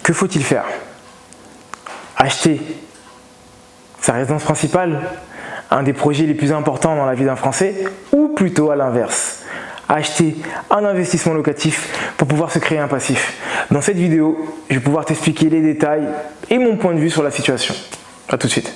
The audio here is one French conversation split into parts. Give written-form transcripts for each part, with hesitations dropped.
Que faut-il faire? Acheter sa résidence principale, un des projets les plus importants dans la vie d'un Français, ou plutôt à l'inverse, acheter un investissement locatif pour pouvoir se créer un passif. Dans cette vidéo, je vais pouvoir t'expliquer les détails et mon point de vue sur la situation. A tout de suite.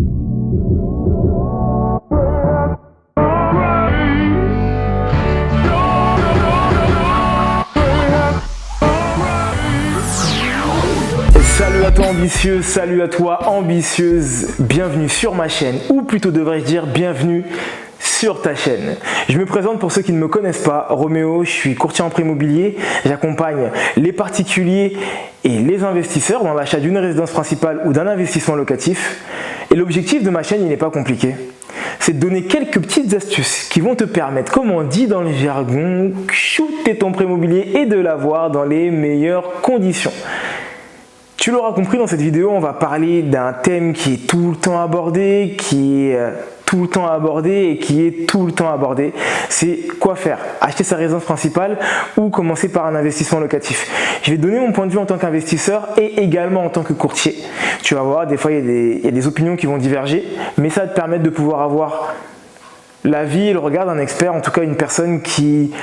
Salut à toi ambitieux, salut à toi ambitieuse, bienvenue sur ma chaîne, ou plutôt devrais-je dire bienvenue sur ta chaîne. Je me présente pour ceux qui ne me connaissent pas, Roméo, je suis courtier en prêt immobilier, j'accompagne les particuliers et les investisseurs dans l'achat d'une résidence principale ou d'un investissement locatif. Et l'objectif de ma chaîne, il n'est pas compliqué. C'est de donner quelques petites astuces qui vont te permettre, comme on dit dans le jargon, shooter ton prêt immobilier et de l'avoir dans les meilleures conditions. Tu l'auras compris, dans cette vidéo, on va parler d'un thème qui est tout le temps abordé, c'est quoi faire? Acheter sa résidence principale ou commencer par un investissement locatif. Je vais te donner mon point de vue en tant qu'investisseur et également en tant que courtier. Tu vas voir, des fois il y a des opinions qui vont diverger, mais ça va te permettre de pouvoir avoir l'avis et le regard d'un expert, en tout cas une personne qui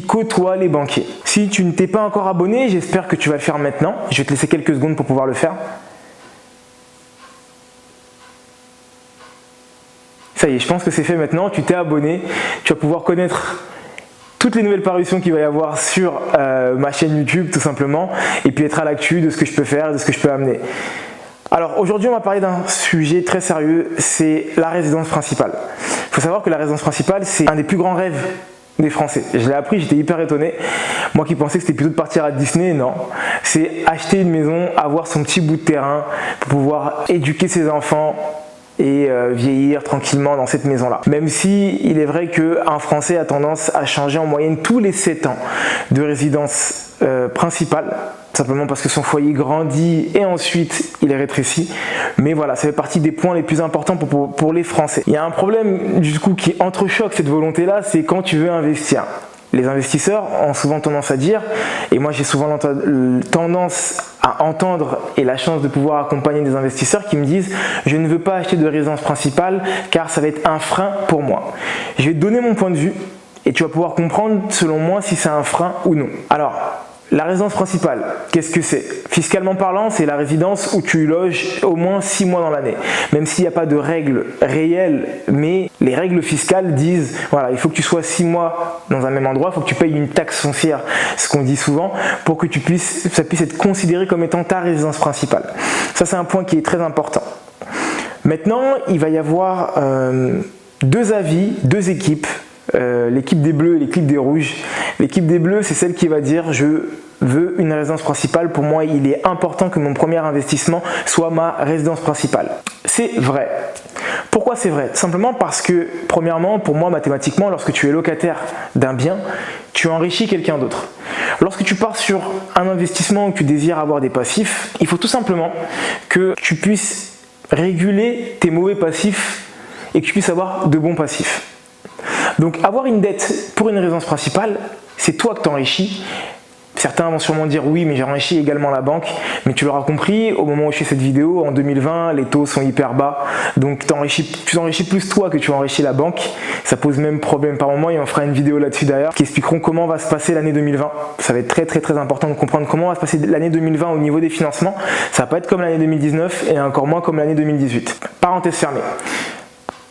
côtoie les banquiers. Si tu ne t'es pas encore abonné, j'espère que tu vas le faire maintenant. Je vais te laisser quelques secondes pour pouvoir le faire. Ça y est, je pense que c'est fait maintenant. Tu t'es abonné. Tu vas pouvoir connaître toutes les nouvelles parutions qu'il va y avoir sur ma chaîne YouTube tout simplement. Et puis être à l'actu de ce que je peux faire, de ce que je peux amener. Alors aujourd'hui, on va parler d'un sujet très sérieux, c'est la résidence principale. Il faut savoir que la résidence principale, c'est un des plus grands rêves des Français. Je l'ai appris, j'étais hyper étonné. Moi qui pensais que c'était plutôt de partir à Disney, non. C'est acheter une maison, avoir son petit bout de terrain pour pouvoir éduquer ses enfants et vieillir tranquillement dans cette maison-là. Même si il est vrai qu'un Français a tendance à changer en moyenne tous les 7 ans de résidence principale, simplement parce que son foyer grandit et ensuite il est rétréci. Mais voilà, ça fait partie des points les plus importants pour les Français. Il y a un problème du coup qui entrechoque cette volonté-là, c'est quand tu veux investir. Les investisseurs ont souvent tendance à dire, et moi j'ai souvent tendance à entendre et la chance de pouvoir accompagner des investisseurs qui me disent « je ne veux pas acheter de résidence principale car ça va être un frein pour moi ». Je vais te donner mon point de vue et tu vas pouvoir comprendre selon moi si c'est un frein ou non. Alors, la résidence principale, qu'est-ce que c'est? Fiscalement parlant, c'est la résidence où tu loges au moins 6 mois dans l'année. Même s'il n'y a pas de règles réelles, mais les règles fiscales disent, voilà, il faut que tu sois 6 mois dans un même endroit, il faut que tu payes une taxe foncière, ce qu'on dit souvent, pour que ça puisse être considéré comme étant ta résidence principale. Ça, c'est un point qui est très important. Maintenant, il va y avoir deux avis, deux équipes. L'équipe des bleus et l'équipe des rouges. L'équipe des bleus, c'est celle qui va dire je veux une résidence principale. Pour moi, il est important que mon premier investissement soit ma résidence principale. C'est vrai. Pourquoi c'est vrai? Tout simplement parce que, premièrement, pour moi, mathématiquement, lorsque tu es locataire d'un bien, tu enrichis quelqu'un d'autre. Lorsque tu pars sur un investissement où tu désires avoir des passifs, il faut tout simplement que tu puisses réguler tes mauvais passifs et que tu puisses avoir de bons passifs. Donc avoir une dette pour une résidence principale, c'est toi que t'enrichis. Certains vont sûrement dire oui, mais j'enrichis également la banque. Mais tu l'auras compris, au moment où je fais cette vidéo, en 2020, les taux sont hyper bas. Donc tu t'enrichis plus toi que tu enrichis la banque. Ça pose même problème par moment et on fera une vidéo là-dessus d'ailleurs qui expliqueront comment va se passer l'année 2020. Ça va être très important de comprendre comment va se passer l'année 2020 au niveau des financements. Ça va pas être comme l'année 2019 et encore moins comme l'année 2018. Parenthèse fermée.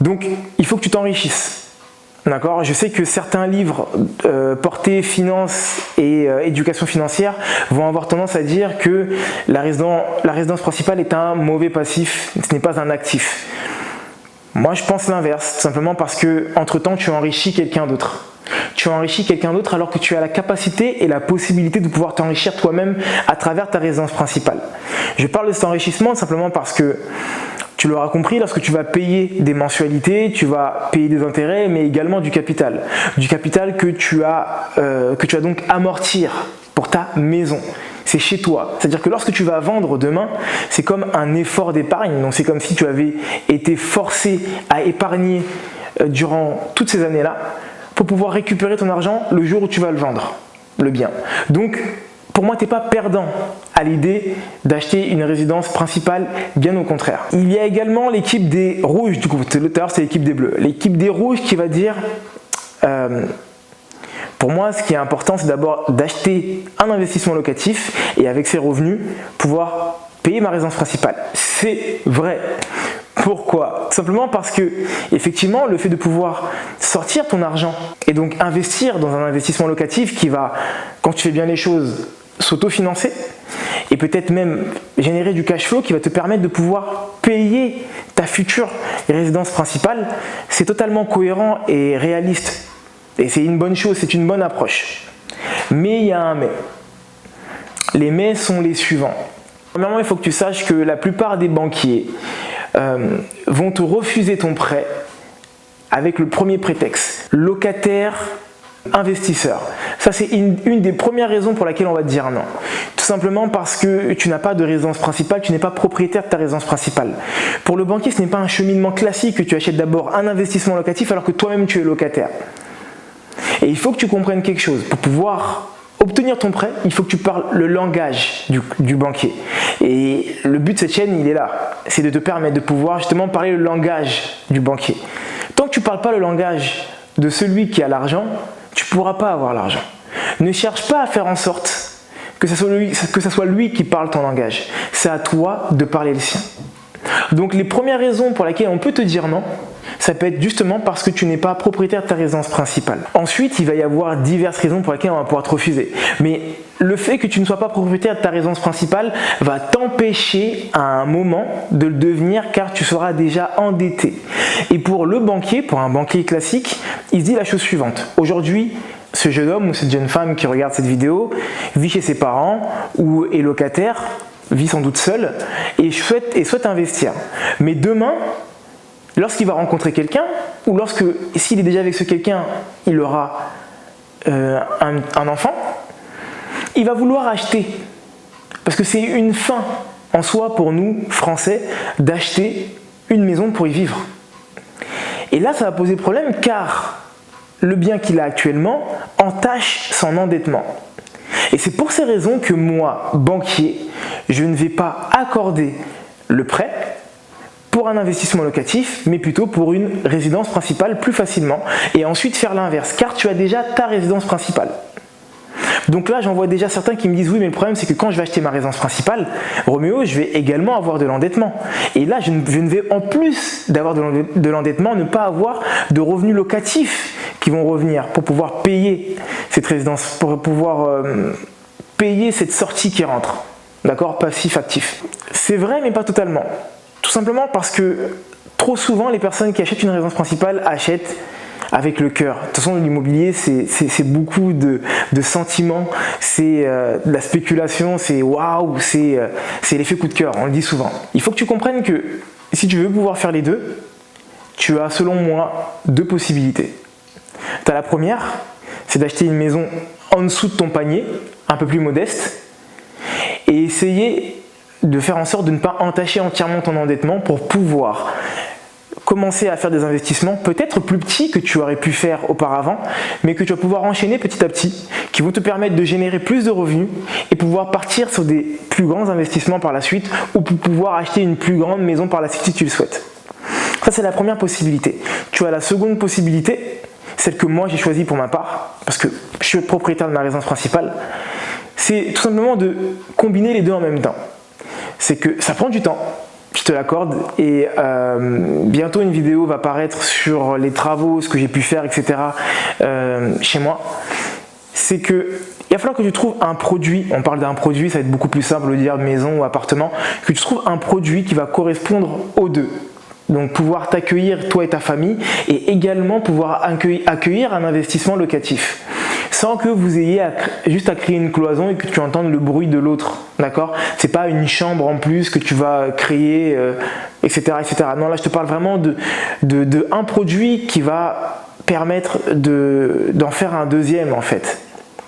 Donc il faut que tu t'enrichisses. D'accord. Je sais que certains livres portés finance et éducation financière vont avoir tendance à dire que la résidence principale est un mauvais passif, ce n'est pas un actif. Moi je pense l'inverse, tout simplement parce que entre temps tu enrichis quelqu'un d'autre. Tu enrichis quelqu'un d'autre alors que tu as la capacité et la possibilité de pouvoir t'enrichir toi-même à travers ta résidence principale. Je parle de cet enrichissement simplement parce que tu l'auras compris, lorsque tu vas payer des mensualités, tu vas payer des intérêts, mais également du capital. Du capital que tu vas donc amortir pour ta maison. C'est chez toi. C'est-à-dire que lorsque tu vas vendre demain, c'est comme un effort d'épargne. Donc c'est comme si tu avais été forcé à épargner durant toutes ces années-là pour pouvoir récupérer ton argent le jour où tu vas le vendre, le bien. Donc, pour moi, tu n'es pas perdant à l'idée d'acheter une résidence principale, bien au contraire. Il y a également l'équipe des rouges, du coup, tout à l'heure c'est l'équipe des bleus. L'équipe des rouges qui va dire, pour moi, ce qui est important, c'est d'abord d'acheter un investissement locatif et avec ces revenus, pouvoir payer ma résidence principale. C'est vrai. Pourquoi? Tout simplement parce que, effectivement, le fait de pouvoir sortir ton argent et donc investir dans un investissement locatif qui va, quand tu fais bien les choses, s'autofinancer et peut-être même générer du cash flow qui va te permettre de pouvoir payer ta future résidence principale, c'est totalement cohérent et réaliste. Et c'est une bonne chose, c'est une bonne approche. Mais il y a un mais. Les mais sont les suivants. Premièrement, il faut que tu saches que la plupart des banquiers vont te refuser ton prêt avec le premier prétexte. Locataire, investisseur. Ça, c'est une des premières raisons pour laquelle on va te dire non. Tout simplement parce que tu n'as pas de résidence principale, tu n'es pas propriétaire de ta résidence principale. Pour le banquier, ce n'est pas un cheminement classique que tu achètes d'abord un investissement locatif alors que toi-même tu es locataire. Et il faut que tu comprennes quelque chose. Pour pouvoir obtenir ton prêt, il faut que tu parles le langage du banquier. Et le but de cette chaîne, il est là. C'est de te permettre de pouvoir justement parler le langage du banquier. Tant que tu ne parles pas le langage de celui qui a l'argent, tu ne pourras pas avoir l'argent. Ne cherche pas à faire en sorte que ce soit lui qui parle ton langage. C'est à toi de parler le sien. Donc les premières raisons pour lesquelles on peut te dire non, ça peut être justement parce que tu n'es pas propriétaire de ta résidence principale. Ensuite, il va y avoir diverses raisons pour lesquelles on va pouvoir te refuser. Mais le fait que tu ne sois pas propriétaire de ta résidence principale va t'empêcher à un moment de le devenir car tu seras déjà endetté. Et pour le banquier, pour un banquier classique, il se dit la chose suivante. Aujourd'hui, ce jeune homme ou cette jeune femme qui regarde cette vidéo vit chez ses parents ou est locataire, vit sans doute seul et souhaite investir. Mais demain, lorsqu'il va rencontrer quelqu'un, ou s'il est déjà avec ce quelqu'un, il aura un enfant, il va vouloir acheter. Parce que c'est une fin en soi pour nous, Français, d'acheter une maison pour y vivre. Et là, ça va poser problème car le bien qu'il a actuellement entache son endettement. Et c'est pour ces raisons que moi, banquier, je ne vais pas accorder le prêt pour un investissement locatif, mais plutôt pour une résidence principale plus facilement et ensuite faire l'inverse, car tu as déjà ta résidence principale. Donc là, j'en vois déjà certains qui me disent oui, mais le problème c'est que quand je vais acheter ma résidence principale, Roméo, je vais également avoir de l'endettement. Et là, je ne vais en plus d'avoir de l'endettement, ne pas avoir de revenus locatifs qui vont revenir pour pouvoir payer cette résidence, pour pouvoir payer cette sortie qui rentre. D'accord? Passif-actif. C'est vrai, mais pas totalement. Tout simplement parce que trop souvent, les personnes qui achètent une résidence principale achètent avec le cœur. De toute façon, l'immobilier, c'est beaucoup de sentiments, c'est de la spéculation, c'est waouh, c'est l'effet coup de cœur, on le dit souvent. Il faut que tu comprennes que si tu veux pouvoir faire les deux, tu as selon moi deux possibilités. Tu as la première, c'est d'acheter une maison en dessous de ton panier, un peu plus modeste, et essayer de faire en sorte de ne pas entacher entièrement ton endettement pour pouvoir commencer à faire des investissements peut-être plus petits que tu aurais pu faire auparavant, mais que tu vas pouvoir enchaîner petit à petit, qui vont te permettre de générer plus de revenus et pouvoir partir sur des plus grands investissements par la suite ou pour pouvoir acheter une plus grande maison par la suite si tu le souhaites. Ça, c'est la première possibilité. Tu as la seconde possibilité, celle que moi j'ai choisie pour ma part, parce que je suis propriétaire de ma résidence principale, c'est tout simplement de combiner les deux en même temps. C'est que ça prend du temps, je te l'accorde, et bientôt une vidéo va paraître sur les travaux, ce que j'ai pu faire, etc. Chez moi. C'est que il va falloir que tu trouves un produit, on parle d'un produit, ça va être beaucoup plus simple de dire maison ou appartement, que tu trouves un produit qui va correspondre aux deux. Donc pouvoir t'accueillir toi et ta famille et également pouvoir accueillir un investissement locatif. Sans que vous ayez juste à créer une cloison et que tu entendes le bruit de l'autre, d'accord? C'est pas une chambre en plus que tu vas créer, etc., etc. Non, là je te parle vraiment de un produit qui va permettre d'en faire un deuxième en fait,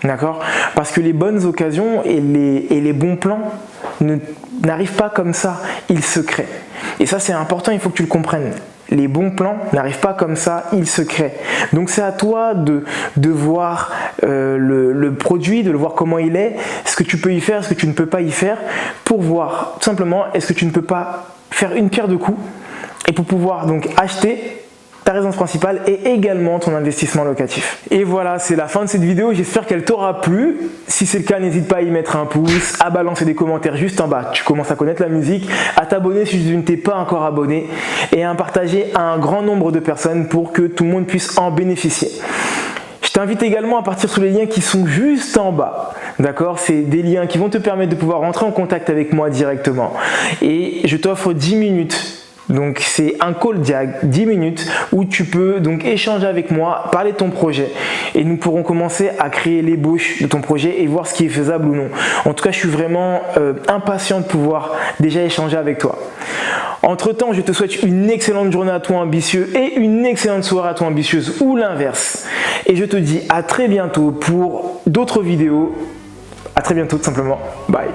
d'accord? Parce que les bonnes occasions et les bons plans n'arrivent pas comme ça, ils se créent. Et ça c'est important, il faut que tu le comprennes. les bons plans n'arrivent pas comme ça, ils se créent. Donc c'est à toi de voir le produit, de le voir comment il est, ce que tu peux y faire, ce que tu ne peux pas y faire, pour voir tout simplement est-ce que tu ne peux pas faire une pierre deux coups et pour pouvoir donc acheter ta résidence principale et également ton investissement locatif. Et voilà, c'est la fin de cette vidéo. J'espère qu'elle t'aura plu. Si c'est le cas, n'hésite pas à y mettre un pouce, à balancer des commentaires juste en bas. Tu commences à connaître la musique, à t'abonner si tu ne t'es pas encore abonné et à partager à un grand nombre de personnes pour que tout le monde puisse en bénéficier. Je t'invite également à partir sur les liens qui sont juste en bas. D'accord? C'est des liens qui vont te permettre de pouvoir rentrer en contact avec moi directement. Et je t'offre 10 minutes. Donc c'est un call diag, 10 minutes où tu peux donc échanger avec moi, parler de ton projet et nous pourrons commencer à créer l'ébauche de ton projet et voir ce qui est faisable ou non. En tout cas, je suis vraiment impatient de pouvoir déjà échanger avec toi. Entre temps, je te souhaite une excellente journée à toi ambitieux et une excellente soirée à toi ambitieuse ou l'inverse. Et je te dis à très bientôt pour d'autres vidéos. À très bientôt tout simplement. Bye.